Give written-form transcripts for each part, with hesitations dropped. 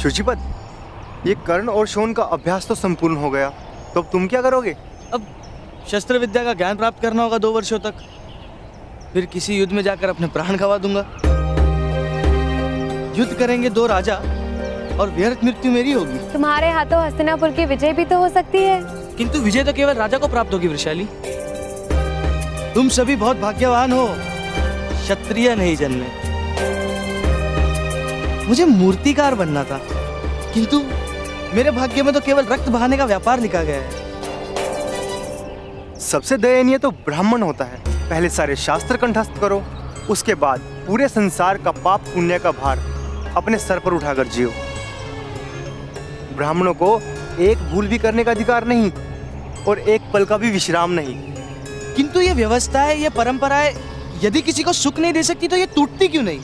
शुचिपद, ये कर्ण और शोन का अभ्यास तो संपूर्ण हो गया, तो अब तुम क्या करोगे? अब शस्त्र विद्या का ज्ञान प्राप्त करना होगा 2 वर्षों तक, फिर किसी युद्ध में जाकर अपने प्राण गंवा दूंगा। युद्ध करेंगे 2 राजा और व्यर्थ मृत्यु मेरी होगी। तुम्हारे हाथों हस्तिनापुर की विजय भी तो हो सकती है। किंतु विजय तो केवल राजा को प्राप्त होगी वृषाली। तुम सभी बहुत भाग्यवान हो, क्षत्रिय नहीं जन्मे। मुझे मूर्तिकार बनना था, किंतु मेरे भाग्य में तो केवल रक्त बहाने का व्यापार लिखा गया है। सबसे दयनीय तो ब्राह्मण होता है। पहले सारे शास्त्र कंठस्थ करो, उसके बाद पूरे संसार का पाप पुण्य का भार अपने सर पर उठाकर जियो। ब्राह्मणों को एक भूल भी करने का अधिकार नहीं और एक पल का भी विश्राम नहीं। किंतु ये व्यवस्थाएं, ये परंपराएं यदि किसी को सुख नहीं दे सकती तो ये टूटती क्यों नहीं?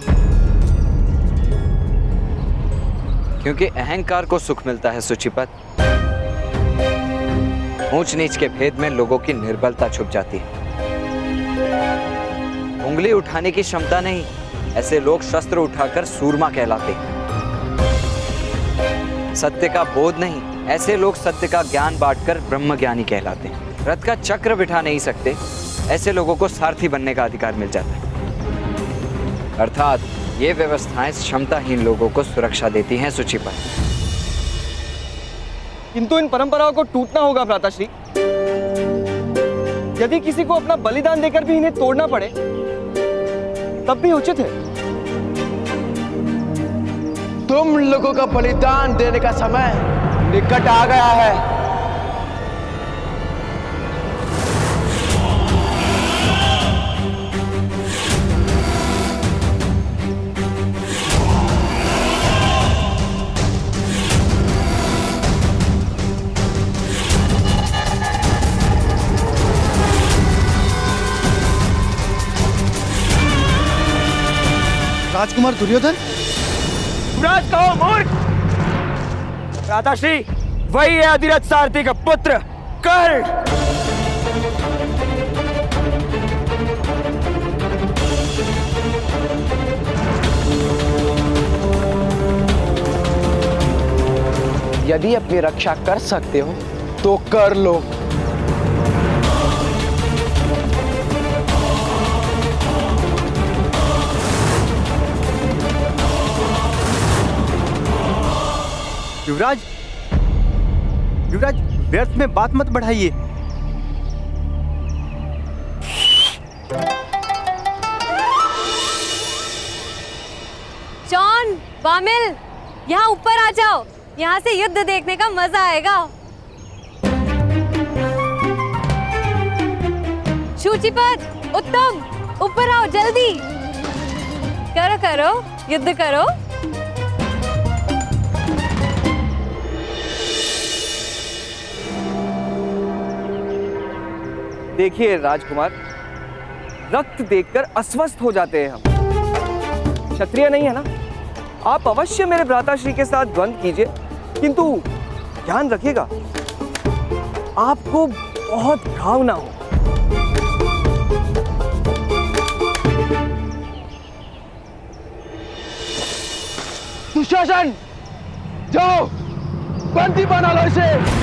क्योंकि अहंकार को सुख मिलता है सुचिपत। ऊंच नीच के भेद में लोगों की निर्बलता छुप जाती है। उंगली उठाने की क्षमता नहीं, ऐसे लोग शस्त्र उठाकर सूरमा कहलाते हैं। सत्य का बोध नहीं, ऐसे लोग सत्य का ज्ञान बांटकर ब्रह्मज्ञानी कहलाते हैं। रथ का चक्र बिठा नहीं सकते, ऐसे लोगों को सारथी बनने का अधिकार मिल जाता है। अर्थात ये व्यवस्थाएं क्षमताहीन लोगों को सुरक्षा देती हैं सुचिपत। किंतु इन परंपराओं को टूटना होगा भ्राताश्री। यदि किसी को अपना बलिदान देकर भी इन्हें तोड़ना पड़े तब भी उचित है। तुम लोगों का बलिदान देने का समय निकट आ गया है। राजकुमार दुर्योधन, युवराज कहो मूर्ख। भ्राताश्री, वही है अधिरथ सारथी का पुत्र कर्ण। यदि अपनी रक्षा कर सकते हो तो कर लो। युवराज, युवराज, व्यर्थ में बात मत बढ़ाइए। जॉन, वामिल, यहाँ ऊपर आ जाओ। यहाँ से युद्ध देखने का मजा आएगा। शुचिपद, उत्तम, ऊपर आओ जल्दी। करो करो, युद्ध करो। देखिए राजकुमार, रक्त देखकर अस्वस्थ हो जाते हैं हम। क्षत्रिय नहीं है ना? आप अवश्य मेरे भ्राताश्री के साथ द्वंद्व कीजिए, किंतु ध्यान रखिएगा आपको बहुत घाव ना हो। दुशासन, जाओ बंदी बना लो इसे।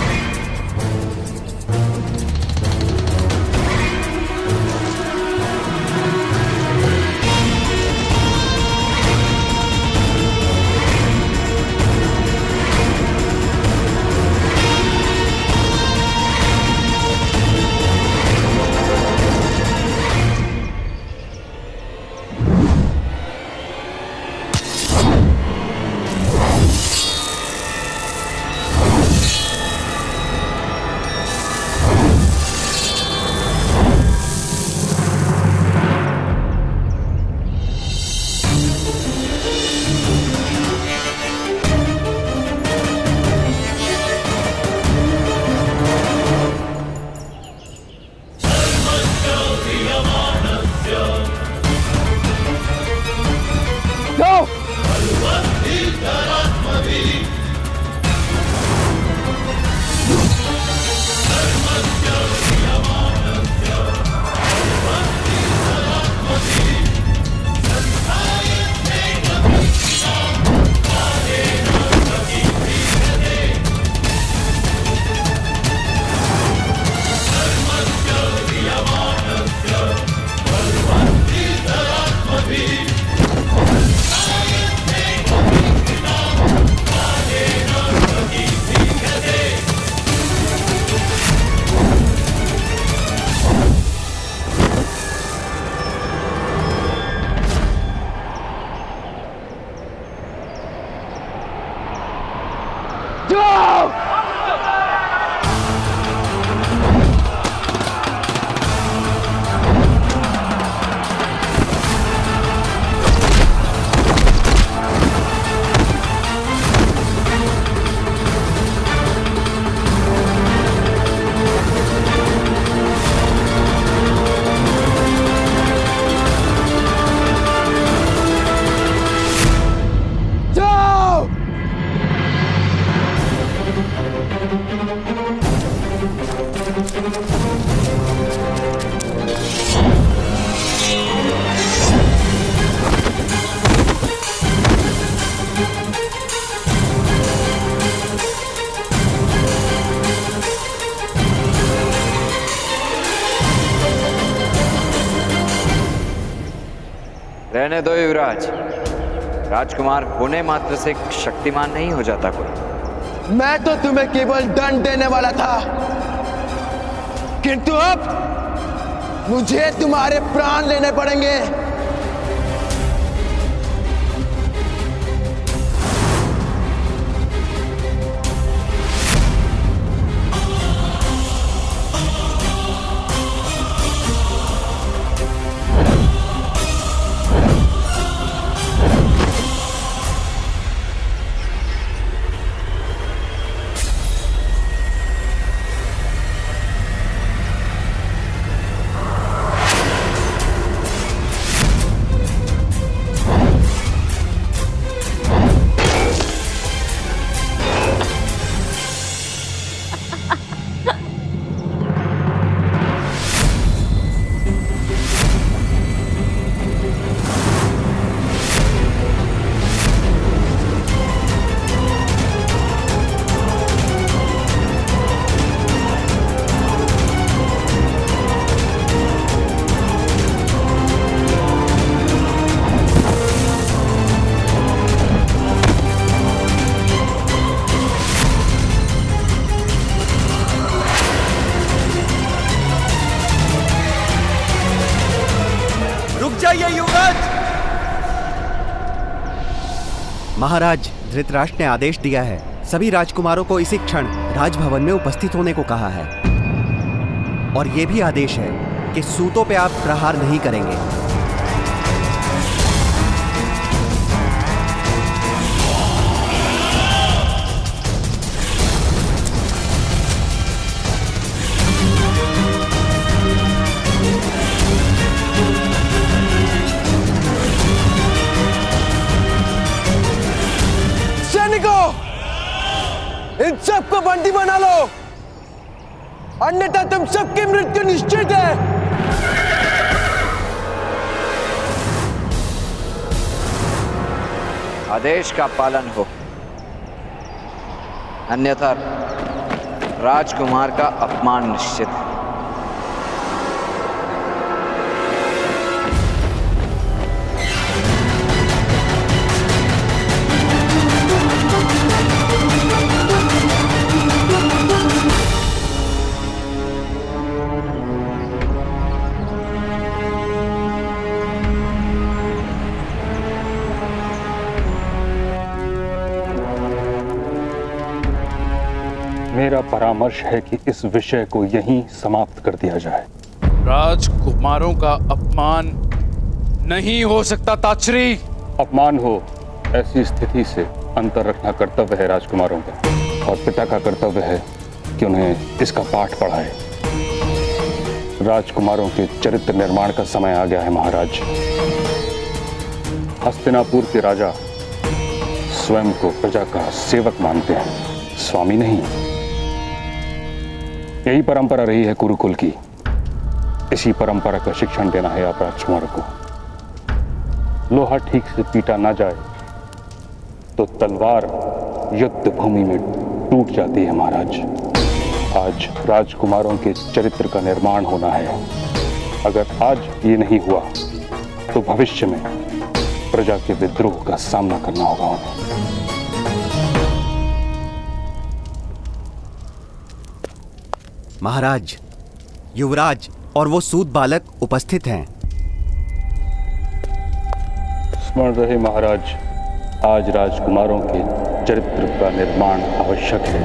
रहने दो युवराज। राजकुमार होने मात्र से शक्तिमान नहीं हो जाता कोई। मैं तो तुम्हें केवल दंड देने वाला था, किंतु अब मुझे तुम्हारे प्राण लेने पड़ेंगे। महाराज, धृतराष्ट्र ने आदेश दिया है, सभी राजकुमारों को इसी क्षण राजभवन में उपस्थित होने को कहा है। और यह भी आदेश है कि सूतों पे आप प्रहार नहीं करेंगे। इन सबको बंदी बना लो, अन्यथा तुम सबकी मृत्यु निश्चित है। आदेश का पालन हो, अन्यथा राजकुमार का अपमान निश्चित है। मेरा परामर्श है कि इस विषय को यहीं समाप्त कर दिया जाए। राजकुमारों का अपमान नहीं हो सकता ताचरी। अपमान हो ऐसी स्थिति से अंतर रखना कर्तव्य है राजकुमारों का, और पिता का कर्तव्य है कि उन्हें इसका पाठ पढ़ाए। राजकुमारों के चरित्र निर्माण का समय आ गया है महाराज। हस्तिनापुर के राजा स्वयं को प्रजा का सेवक मानते हैं, स्वामी नहीं। यही परंपरा रही है कुरुकुल की। इसी परंपरा का शिक्षण देना है आप राजकुमारों को। लोहा ठीक से पीटा ना जाए तो तलवार युद्ध भूमि में टूट जाती है महाराज। आज राजकुमारों के चरित्र का निर्माण होना है। अगर आज ये नहीं हुआ तो भविष्य में प्रजा के विद्रोह का सामना करना होगा उन्हें। महाराज, युवराज और वो सूत बालक उपस्थित हैं। स्मरण रहे महाराज, आज राजकुमारों के चरित्र का निर्माण आवश्यक है।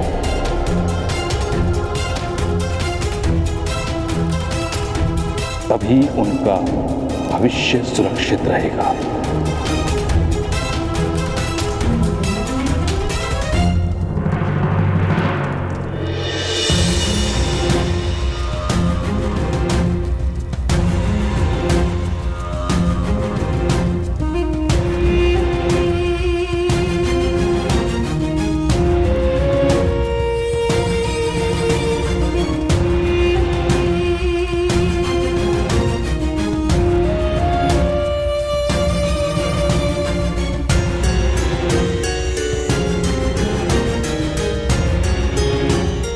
तभी उनका भविष्य सुरक्षित रहेगा।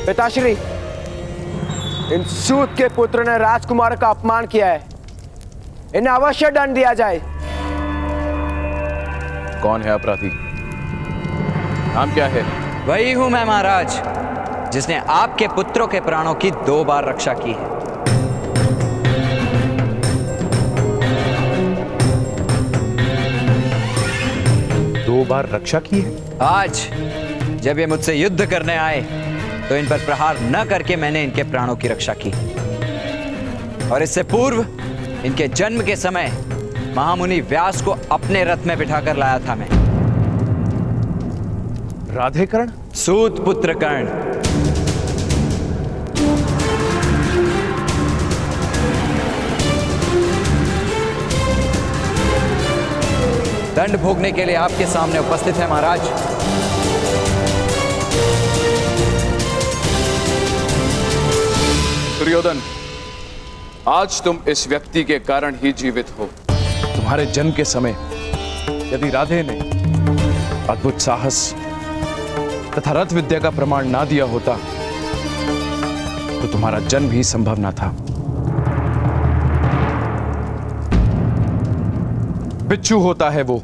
पिताश्री, इन सूत के पुत्र ने राजकुमार का अपमान किया है, इन्हें अवश्य दंड दिया जाए। कौन है अपराधी? नाम क्या है? वही हूं मैं महाराज, जिसने आपके पुत्रों के प्राणों की 2 बार रक्षा की है। दो बार रक्षा की है? आज जब ये मुझसे युद्ध करने आए तो इन पर प्रहार न करके मैंने इनके प्राणों की रक्षा की, और इससे पूर्व इनके जन्म के समय महामुनि व्यास को अपने रथ में बिठाकर लाया था मैं। राधे कर्ण? सूत पुत्र कर्ण। दंड भोगने के लिए आपके सामने उपस्थित है महाराज। दुर्योधन, आज तुम इस व्यक्ति के कारण ही जीवित हो। तुम्हारे जन्म के समय यदि राधे ने अद्भुत साहस तथा रथ विद्या का प्रमाण ना दिया होता तो तुम्हारा जन्म ही संभव ना था। बिच्छू होता है वो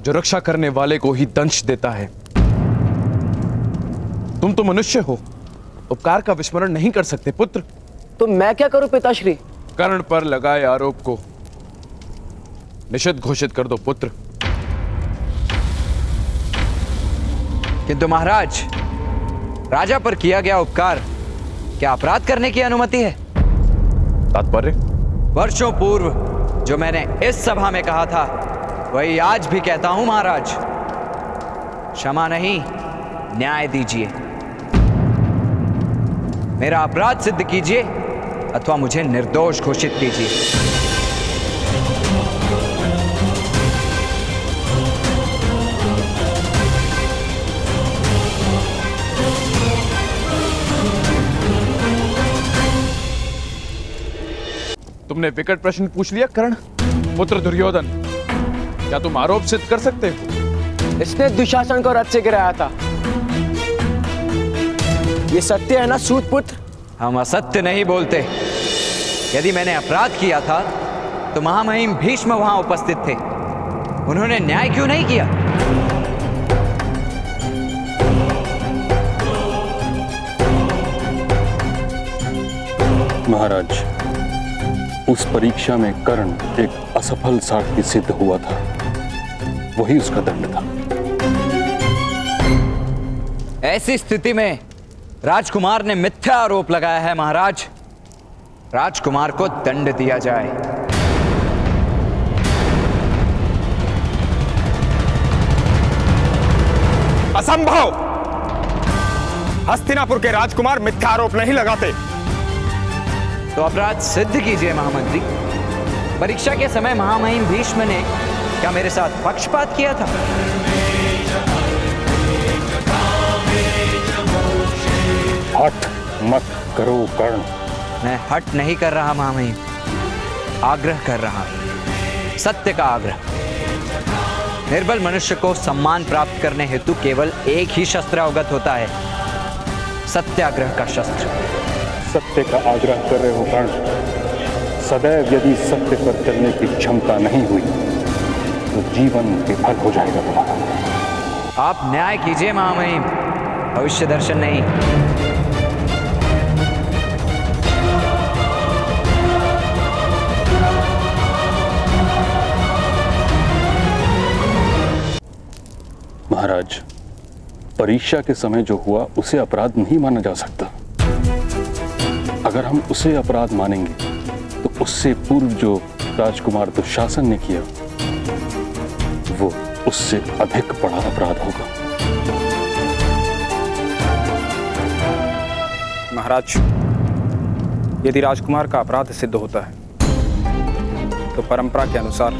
जो रक्षा करने वाले को ही दंश देता है। तुम तो मनुष्य हो, उपकार का विस्मरण नहीं कर सकते पुत्र। तो मैं क्या करूं पिताश्री? कर्ण पर लगाए आरोप को निषिद्ध घोषित कर दो पुत्र। किंतु महाराज, राजा पर किया गया उपकार क्या अपराध करने की अनुमति है? तात्पर्य? वर्षों पूर्व जो मैंने इस सभा में कहा था वही आज भी कहता हूं महाराज। क्षमा नहीं, न्याय दीजिए। मेरा अपराध सिद्ध कीजिए अथवा मुझे निर्दोष घोषित कीजिए। तुमने विकट प्रश्न पूछ लिया कर्ण। पुत्र दुर्योधन, क्या तुम आरोप सिद्ध कर सकते हो? इसने दुशासन को रथ से गिराया था। ये सत्य है ना सूत पुत्र? हम असत्य नहीं बोलते। यदि मैंने अपराध किया था तो महामहिम भीष्म वहां उपस्थित थे, उन्होंने न्याय क्यों नहीं किया? महाराज, उस परीक्षा में कर्ण एक असफल सारथी सिद्ध हुआ था, वही उसका दंड था। ऐसी स्थिति में राजकुमार ने मिथ्या आरोप लगाया है महाराज। राजकुमार को दंड दिया जाए। असंभव! हस्तिनापुर के राजकुमार मिथ्या आरोप नहीं लगाते। तो अपराध सिद्ध कीजिए महामंत्री। परीक्षा के समय महामहिम भीष्म ने क्या मेरे साथ पक्षपात किया था? हठ मत करो कर्ण। मैं हट नहीं कर रहा महामहिम, आग्रह कर रहा हूं, सत्य का आग्रह। निर्बल मनुष्य को सम्मान प्राप्त करने हेतु केवल एक ही शस्त्र अवगत होता है, सत्याग्रह का शस्त्र। सत्य का आग्रह कर रहे हो कर्ण। सदैव यदि सत्य पर चलने की क्षमता नहीं हुई तो जीवन विफल हो जाएगा तुम्हारा। आप न्याय कीजिए महामहिम, भविष्य दर्शन नहीं। महाराज, परीक्षा के समय जो हुआ उसे अपराध नहीं माना जा सकता। अगर हम उसे अपराध मानेंगे तो उससे पूर्व जो राजकुमार दुशासन ने किया वो उससे अधिक बड़ा अपराध होगा। महाराज, यदि राजकुमार का अपराध सिद्ध होता है तो परंपरा के अनुसार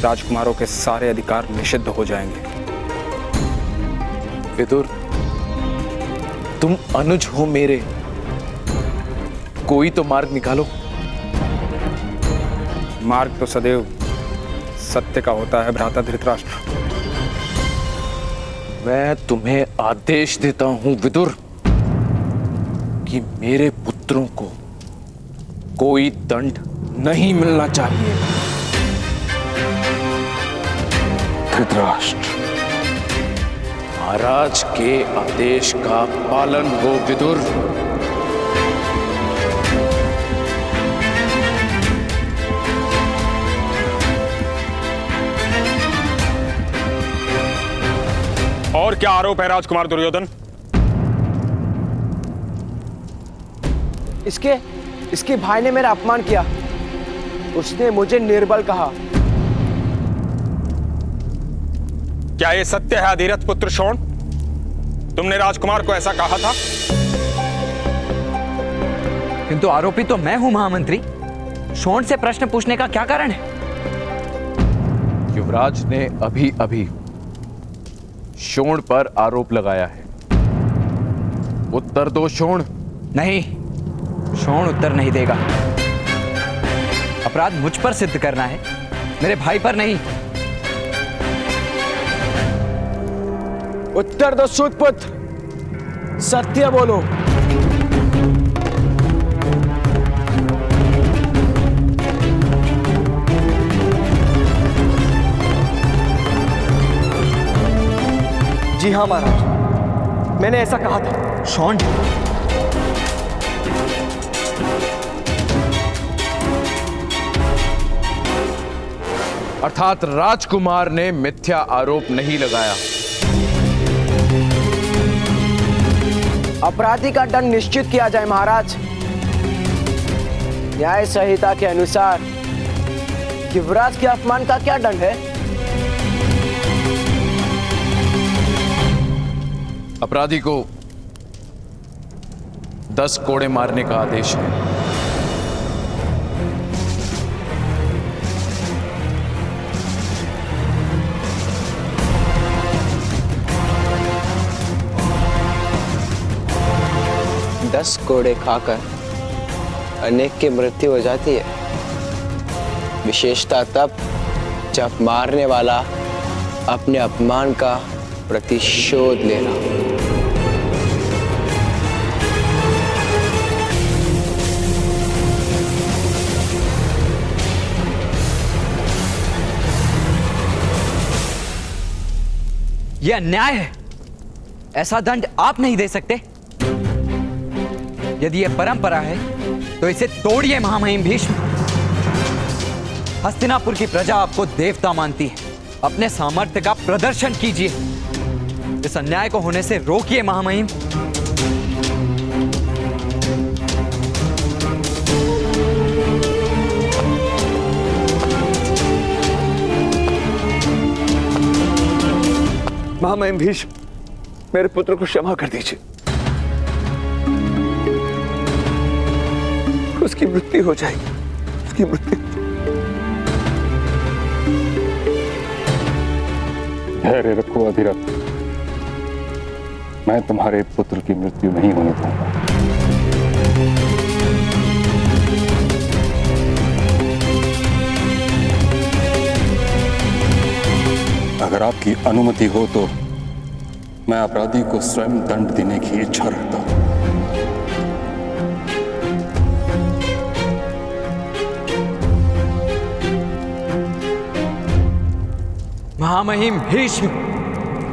राजकुमारों के सारे अधिकार निषिद्ध हो जाएंगे। विदुर, तुम अनुज हो मेरे, कोई तो मार्ग निकालो। मार्ग तो सदैव सत्य का होता है भ्राता धृतराष्ट्र। मैं तुम्हें आदेश देता हूं विदुर कि मेरे पुत्रों को कोई दंड नहीं मिलना चाहिए। धृतराष्ट्र। महाराज के आदेश का पालन हो विदुर। और क्या आरोप है राजकुमार दुर्योधन? इसके भाई ने मेरा अपमान किया। उसने मुझे निर्बल कहा। क्या ये सत्य है अधिरथ पुत्र शोण? तुमने राजकुमार को ऐसा कहा था? किंतु आरोपी तो मैं हूं महामंत्री। शोण से प्रश्न पूछने का क्या कारण है? युवराज ने अभी अभी शोण पर आरोप लगाया है। उत्तर दो शोण। नहीं, शोण उत्तर नहीं देगा। अपराध मुझ पर सिद्ध करना है, मेरे भाई पर नहीं। उत्तर दो सूतपुत्र, सत्य बोलो। जी हाँ महाराज, मैंने ऐसा कहा था। शोण, अर्थात राजकुमार ने मिथ्या आरोप नहीं लगाया। अपराधी का दंड निश्चित किया जाए महाराज। न्याय संहिता के अनुसार युवराज के अपमान का क्या दंड है? अपराधी को 10 कोड़े मारने का आदेश है। दस कोड़े खाकर अनेक की मृत्यु हो जाती है, विशेषता तब जब मारने वाला अपने अपमान का प्रतिशोध ले रहा हो। यह अन्याय है। ऐसा दंड आप नहीं दे सकते। यदि यह परंपरा है तो इसे तोड़िए महामहिम भीष्म। हस्तिनापुर की प्रजा आपको देवता मानती है। अपने सामर्थ्य का प्रदर्शन कीजिए। इस अन्याय को होने से रोकिए महामहिम। महामहिम भीष्म, मेरे पुत्र को क्षमा कर दीजिए। उसकी मृत्यु हो जाएगी, उसकी मृत्यु। धैर्य रखो अधिरथ, मैं तुम्हारे पुत्र की मृत्यु नहीं होने दूंगा। अगर आपकी अनुमति हो तो मैं अपराधी को स्वयं दंड देने की इच्छा रखता हूं। महामहिम भीष्म,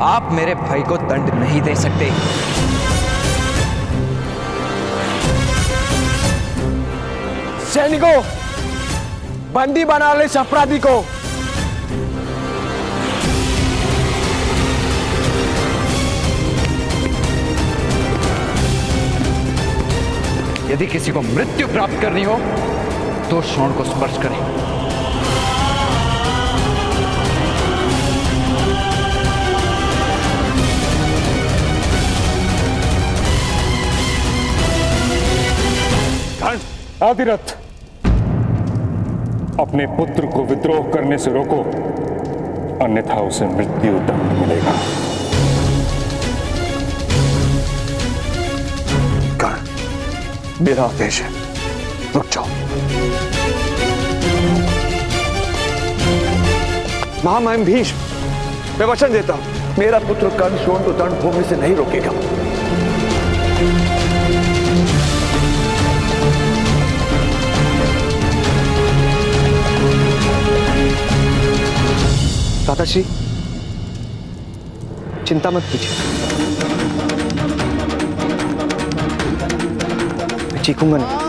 आप मेरे भाई को दंड नहीं दे सकते। सैनिकों, बंदी बना ले इस अपराधी को। यदि किसी को मृत्यु प्राप्त करनी हो तो शोण को स्पर्श करें। अधिरथ, अपने पुत्र को विद्रोह करने से रोको, अन्यथा उसे मृत्यु दंड मिलेगा। मेरा आदेश है, रुक जाओ। महामहिम भीष्म, मैं वचन देता हूं, मेरा पुत्र कर्ण शोण को दंड भोगने से नहीं रोकेगा। दादाश्री, चिंता मत कीजिए, मैं चीखूंगा नहीं।